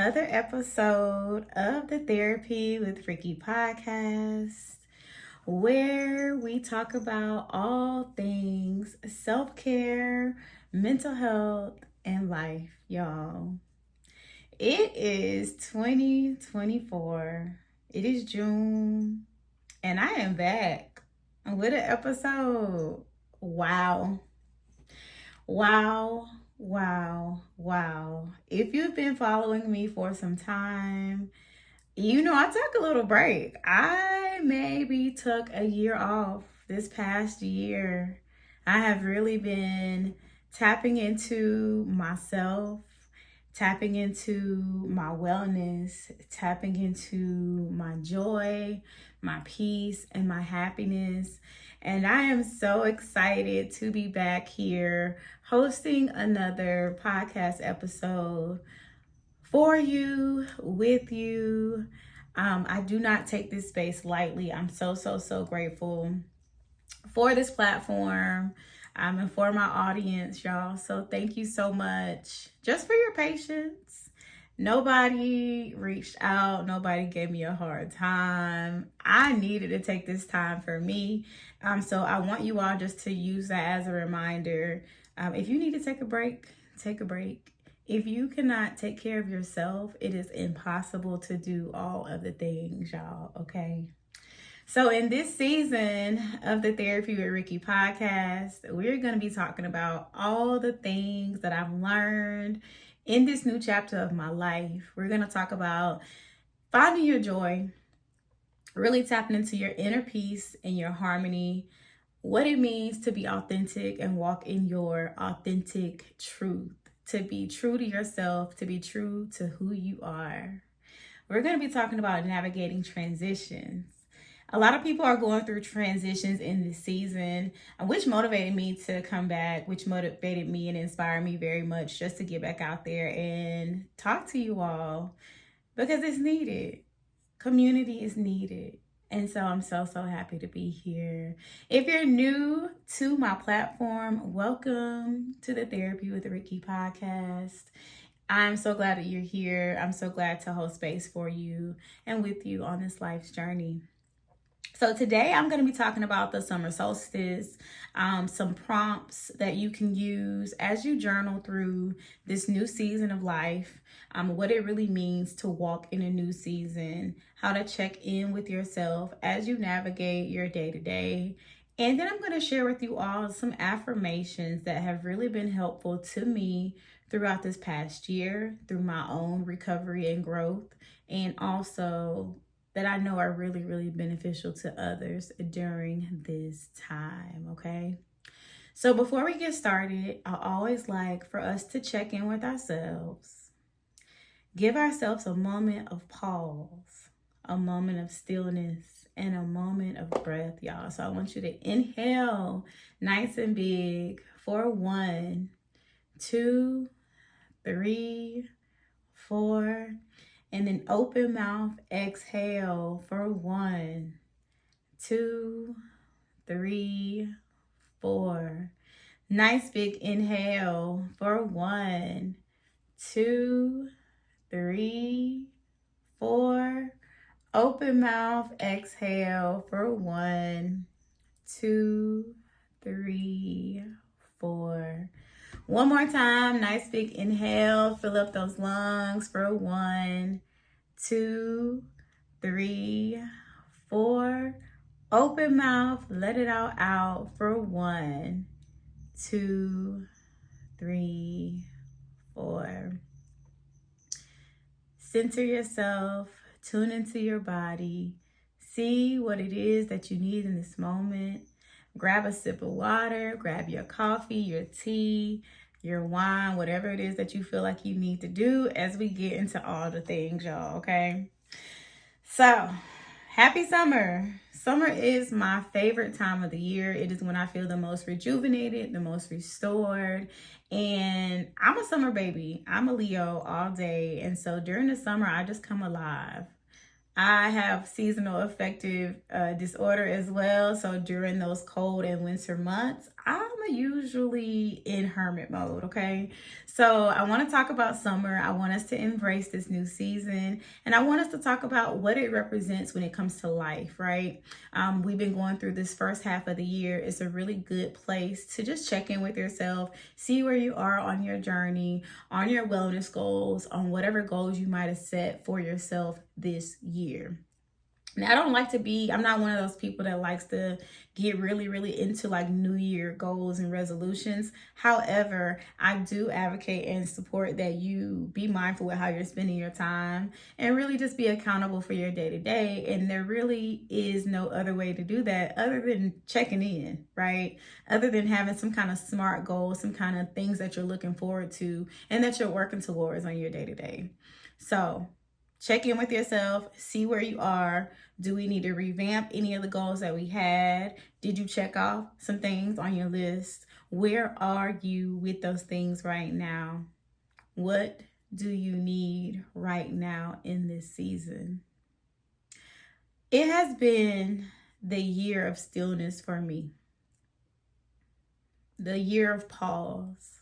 another episode of the Therapy with Ricky podcast, where we talk about all things self-care, mental health, and life, y'all. It is 2024. It is June, and I am back with an episode. Wow. Wow, wow, wow. If you've been following me for some time, you know I took a little break. I maybe took a year off this past year. I have really been tapping into myself, tapping into my wellness, tapping into my joy, my peace, and my happiness. And I am so excited to be back here hosting another podcast episode for you, with you. I do not take this space lightly. I'm so grateful for this platform and for my audience, y'all. So thank you so much just for your patience. Nobody reached out. Nobody gave me a hard time. I needed to take this time for me. So I want you all just to use that as a reminder. If you need to take a break, take a break. If you cannot take care of yourself, it is impossible to do all of the things, y'all, okay? So in this season of the Therapy with Ricky podcast, we're going to be talking about all the things that I've learned in this new chapter of my life. We're going to talk about finding your joy, really tapping into your inner peace and your harmony, what it means to be authentic and walk in your authentic truth, to be true to yourself, to be true to who you are. We're going to be talking about navigating transitions. A lot of people are going through transitions in this season, which motivated me to come back, which motivated me and inspired me very much just to get back out there and talk to you all because it's needed. Community is needed. And so I'm so happy to be here. If you're new to my platform, welcome to the Therapy with Ricky podcast. I'm so glad that you're here. I'm so glad to hold space for you and with you on this life's journey. So today I'm going to be talking about the summer solstice, some prompts that you can use as you journal through this new season of life, what it really means to walk in a new season, how to check in with yourself as you navigate your day-to-day. And then I'm going to share with you all some affirmations that have really been helpful to me throughout this past year, through my own recovery and growth, and also that I know are really beneficial to others during this time, okay? So before we get started, I always like for us to check in with ourselves. Give ourselves a moment of pause, a moment of stillness, and a moment of breath, y'all. So I want you to inhale nice and big for 1, 2, 3, 4. And then open mouth, exhale for 1, 2, 3, 4. Nice big inhale for 1, 2, 3, 4. Open mouth, exhale for 1, 2, 3, 4. One more time, nice big inhale, fill up those lungs for 1, 2, 3, 4. Open mouth, let it all out for 1, 2, 3, 4. Center yourself, tune into your body, see what it is that you need in this moment. Grab a sip of water, grab your coffee, your tea, your wine, whatever it is that you feel like you need to do as we get into all the things, y'all, okay? So, happy summer. Summer is my favorite time of the year. It is when I feel the most rejuvenated, the most restored, and I'm a summer baby. I'm a Leo all day, and so during the summer, I just come alive. I have seasonal affective disorder as well. So during those cold and winter months, I'm usually in hermit mode. Okay. So I want to talk about summer. I want us to embrace this new season. And I want us to talk about what it represents when it comes to life, right? We've been going through this first half of the year. It's a really good place to just check in with yourself, see where you are on your journey, on your wellness goals, on whatever goals you might have set for yourself this year. Now, I'm not one of those people that likes to get really, really into like New Year goals and resolutions. However, I do advocate and support that you be mindful with how you're spending your time and really just be accountable for your day to day. And there really is no other way to do that other than checking in, right? Other than having some kind of smart goals, some kind of things that you're looking forward to and that you're working towards on your day to day. So, check in with yourself, see where you are. Do we need to revamp any of the goals that we had? Did you check off some things on your list? Where are you with those things right now? What do you need right now in this season? It has been the year of stillness for me, the year of pause,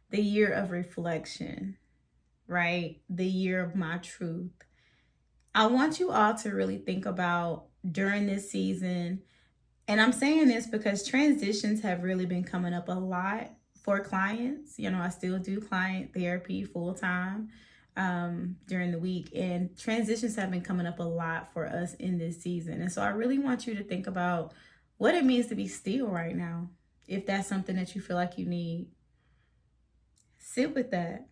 the year of reflection, right? The year of my truth. I want you all to really think about during this season, and I'm saying this because transitions have really been coming up a lot for clients. You know, I still do client therapy full time during the week, and transitions have been coming up a lot for us in this season. And so I really want you to think about what it means to be still right now, if that's something that you feel like you need. Sit with that.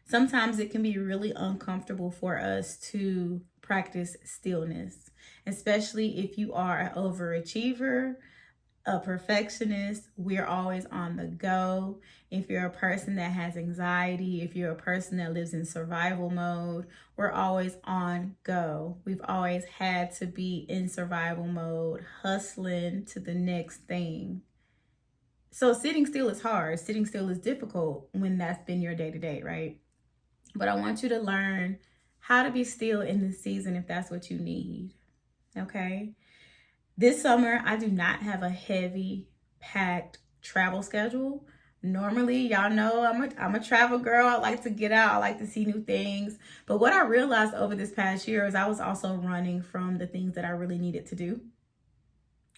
Sometimes it can be really uncomfortable for us to practice stillness, especially if you are an overachiever, a perfectionist. We're always on the go. If you're a person that has anxiety, if you're a person that lives in survival mode, we're always on go. We've always had to be in survival mode, hustling to the next thing. So sitting still is hard. Sitting still is difficult when that's been your day to day, right? But I want you to learn how to be still in this season if that's what you need. Okay? This summer, I do not have a heavy packed travel schedule. Normally, y'all know I'm a travel girl. I like to get out. I like to see new things. But what I realized over this past year is I was also running from the things that I really needed to do.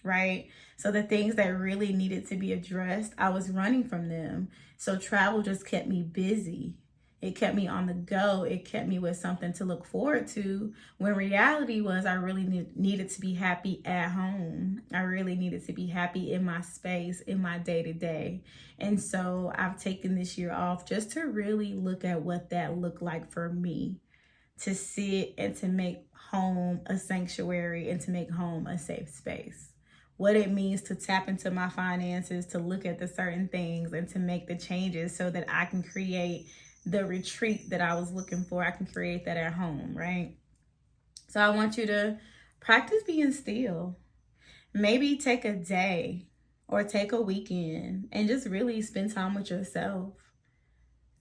Right? So the things that really needed to be addressed, I was running from them. So travel just kept me busy. It kept me on the go. It kept me with something to look forward to, when reality was I really needed to be happy at home. I really needed to be happy in my space, in my day to day. And so I've taken this year off just to really look at what that looked like for me, to sit and to make home a sanctuary and to make home a safe space. What it means to tap into my finances, to look at the certain things and to make the changes so that I can create the retreat that I was looking for. I can create that at home, right? So I want you to practice being still. Maybe take a day or take a weekend and just really spend time with yourself.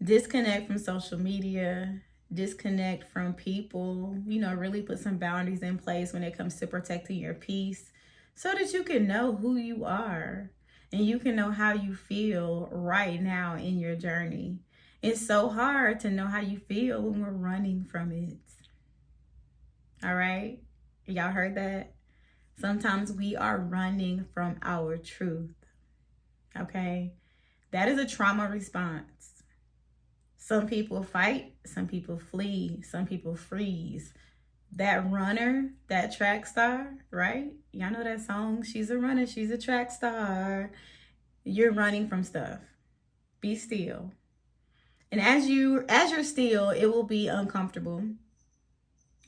Disconnect from social media, disconnect from people, really put some boundaries in place when it comes to protecting your peace so that you can know who you are and you can know how you feel right now in your journey. It's so hard to know how you feel when we're running from it. All right? Y'all heard that? Sometimes we are running from our truth. Okay? That is a trauma response. Some people fight, some people flee, some people freeze. That runner, that track star, right? Y'all know that song, she's a runner, she's a track star. You're running from stuff. Be still. And as you're still, it will be uncomfortable,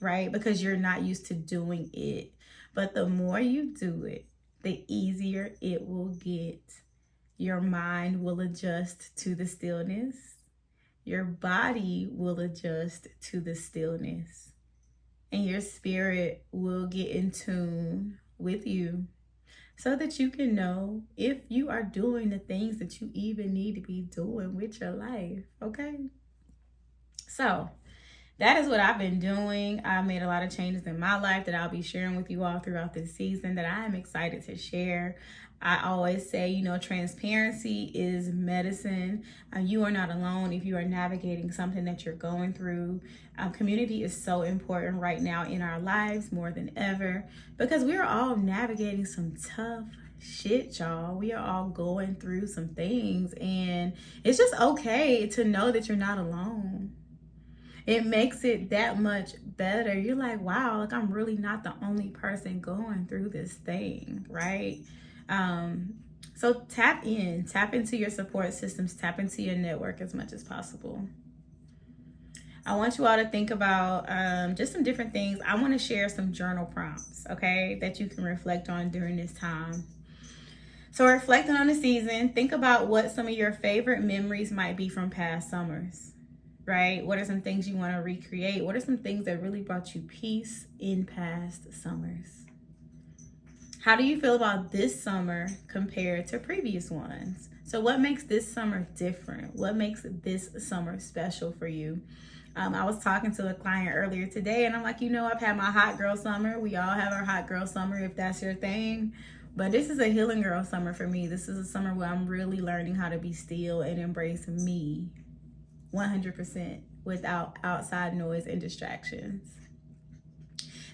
right? Because you're not used to doing it. But the more you do it, the easier it will get. Your mind will adjust to the stillness. Your body will adjust to the stillness. And your spirit will get in tune with you so that you can know if you are doing the things that you even need to be doing with your life, okay? So that is what I've been doing. I've made a lot of changes in my life that I'll be sharing with you all throughout this season that I am excited to share. I always say, transparency is medicine. You are not alone if you are navigating something that you're going through. Community is so important right now in our lives more than ever because we are all navigating some tough shit, y'all. We are all going through some things, and it's just okay to know that you're not alone. It makes it that much better. You're like, wow, like I'm really not the only person going through this thing, right? So tap into your support systems, tap into your network as much as possible. I want you all to think about just some different things. I want to share some journal prompts, okay, that you can reflect on during this time. So reflecting on the season, think about what some of your favorite memories might be from past summers, right? What are some things you want to recreate? What are some things that really brought you peace in past summers? How do you feel about this summer compared to previous ones? So what makes this summer different? What makes this summer special for you? I was talking to a client earlier today and I'm like, I've had my hot girl summer. We all have our hot girl summer if that's your thing. But this is a healing girl summer for me. This is a summer where I'm really learning how to be still and embrace me 100% without outside noise and distractions.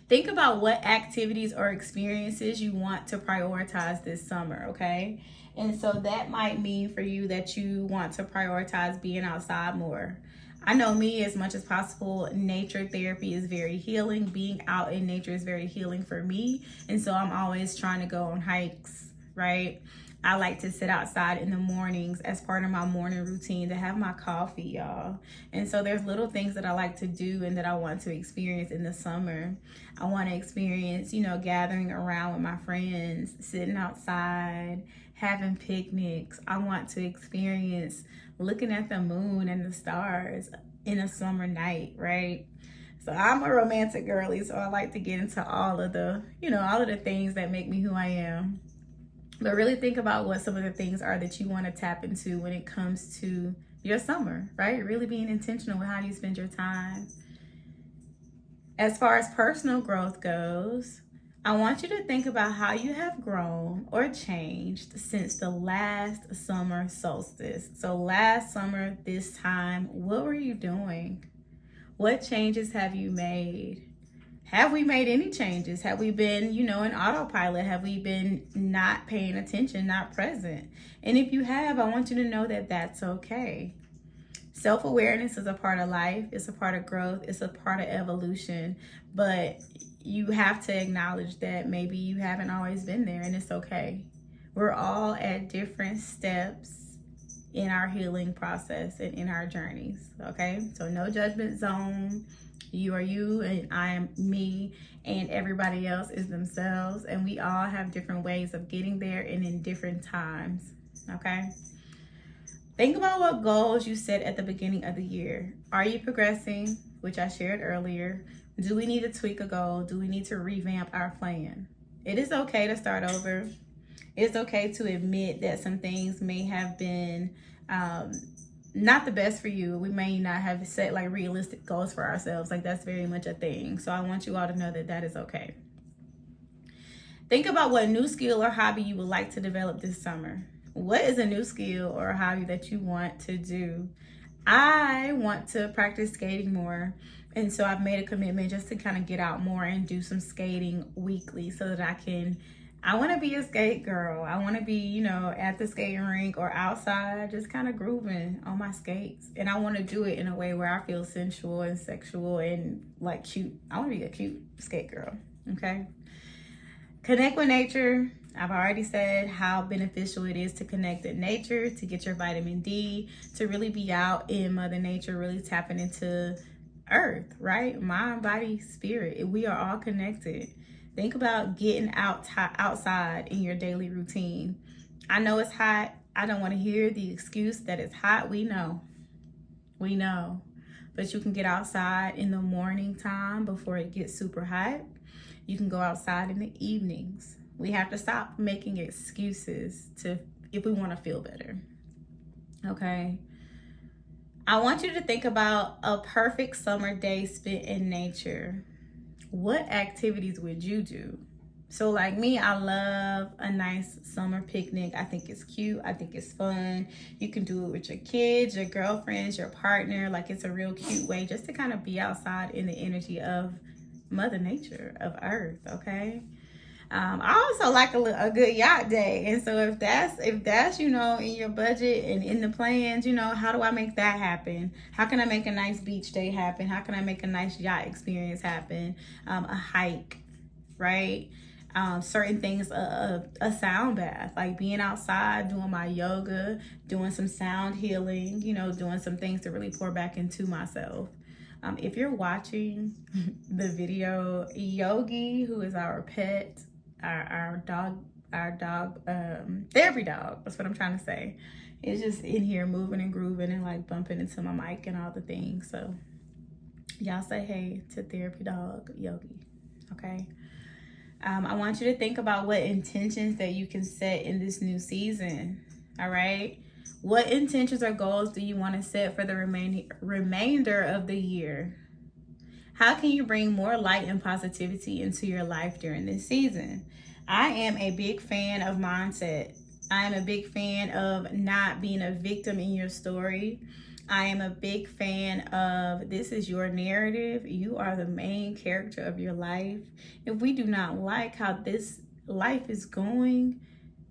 Think about what activities or experiences you want to prioritize this summer, okay? And so that might mean for you that you want to prioritize being outside more. I know me, as much as possible, nature therapy is very healing. Being out in nature is very healing for me. And so I'm always trying to go on hikes, right? I like to sit outside in the mornings as part of my morning routine to have my coffee, y'all. And so there's little things that I like to do and that I want to experience in the summer. I want to experience, gathering around with my friends, sitting outside, having picnics. I want to experience looking at the moon and the stars in a summer night, right? So I'm a romantic girly, so I like to get into all of the things that make me who I am. But really think about what some of the things are that you want to tap into when it comes to your summer, right? Really being intentional with how you spend your time. As far as personal growth goes, I want you to think about how you have grown or changed since the last summer solstice. So last summer, this time, what were you doing? What changes have you made? Have we made any changes? Have we been, in autopilot? Have we been not paying attention, not present? And if you have, I want you to know that that's okay. Self-awareness is a part of life. It's a part of growth. It's a part of evolution. But you have to acknowledge that maybe you haven't always been there, and it's okay. We're all at different steps in our healing process and in our journeys, okay? So no judgment zone. You are you and I am me, and everybody else is themselves, and we all have different ways of getting there and in different times, okay? Think about what goals you set at the beginning of the year. Are you progressing, which I shared earlier? Do we need to tweak a goal? Do we need to revamp our plan? It is okay to start over. It's okay to admit that some things may have been not the best for you. We may not have set like realistic goals for ourselves. Like that's very much a thing. So I want you all to know that that is okay. Think about what new skill or hobby you would like to develop this summer. What is a new skill or a hobby that you want to do? I want to practice skating more. And so I've made a commitment just to kind of get out more and do some skating weekly so that I want to be a skate girl. I want to be, at the skating rink or outside, just kind of grooving on my skates. And I want to do it in a way where I feel sensual and sexual and like cute. I want to be a cute skate girl, okay? Connect with nature. I've already said how beneficial it is to connect with nature, to get your vitamin D, to really be out in Mother Nature, really tapping into earth, right? Mind, body, spirit. We are all connected. Think about getting outside in your daily routine. I know it's hot. I don't want to hear the excuse that it's hot. We know. But you can get outside in the morning time before it gets super hot. You can go outside in the evenings. We have to stop making excuses if we want to feel better. Okay? I want you to think about a perfect summer day spent in nature. What activities would you do? So, like me, I love a nice summer picnic. I think it's cute. I think it's fun. You can do it with your kids, your girlfriends, your partner. Like, it's a real cute way just to kind of be outside in the energy of Mother Nature, of Earth, okay? I also like a good yacht day, and so if that's in your budget and in the plans, how do I make that happen? How can I make a nice beach day happen? How can I make a nice yacht experience happen? A hike, right? Certain things, a sound bath, like being outside, doing my yoga, doing some sound healing, doing some things to really pour back into myself. If you're watching the video, Yogi, who is our pet, our dog, therapy dog, that's what I'm trying to say, is just in here moving and grooving and like bumping into my mic and all the things. So y'all say hey to therapy dog Yogi, okay? I want you to think about what intentions that you can set in this new season. All right. What intentions or goals do you want to set for the remainder of the year? How can you bring more light and positivity into your life during this season? I am a big fan of mindset. I am a big fan of not being a victim in your story. I am a big fan of this is your narrative. You are the main character of your life. If we do not like how this life is going,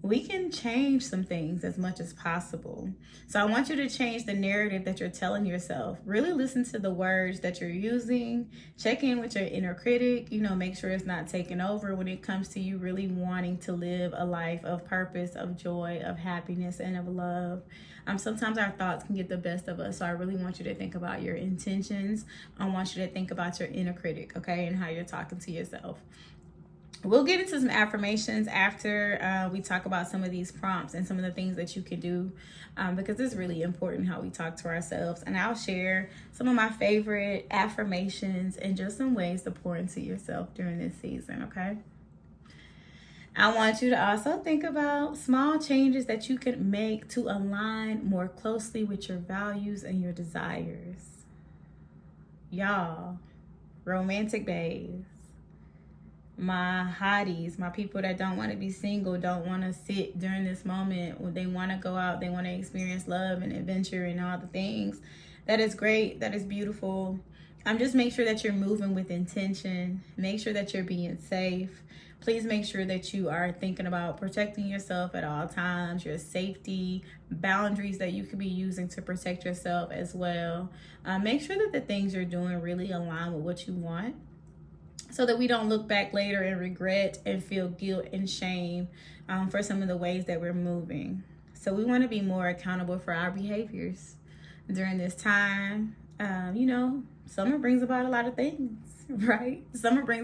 we can change some things as much as possible. So I want you to change the narrative that you're telling yourself. Really listen to the words that you're using. Check in with your inner critic. Make sure it's not taking over when it comes to you really wanting to live a life of purpose, of joy, of happiness, and of love. Sometimes our thoughts can get the best of us. So I really want you to think about your intentions. I want you to think about your inner critic, okay, and how you're talking to yourself. We'll get into some affirmations after we talk about some of these prompts and some of the things that you can do, because it's really important how we talk to ourselves. And I'll share some of my favorite affirmations and just some ways to pour into yourself during this season, okay? I want you to also think about small changes that you can make to align more closely with your values and your desires. Y'all, romantic days. My hotties, my people that don't want to be single, don't want to sit during this moment when they want to go out, they want to experience love and adventure and all the things. That is great. That is beautiful. Just make sure that you're moving with intention. Make sure that you're being safe. Please make sure that you are thinking about protecting yourself at all times, your safety, boundaries that you could be using to protect yourself as well. Make sure that the things you're doing really align with what you want, so that we don't look back later and regret and feel guilt and shame for some of the ways that we're moving. So we want to be more accountable for our behaviors during this time. Summer brings about a lot of things, right? Summer brings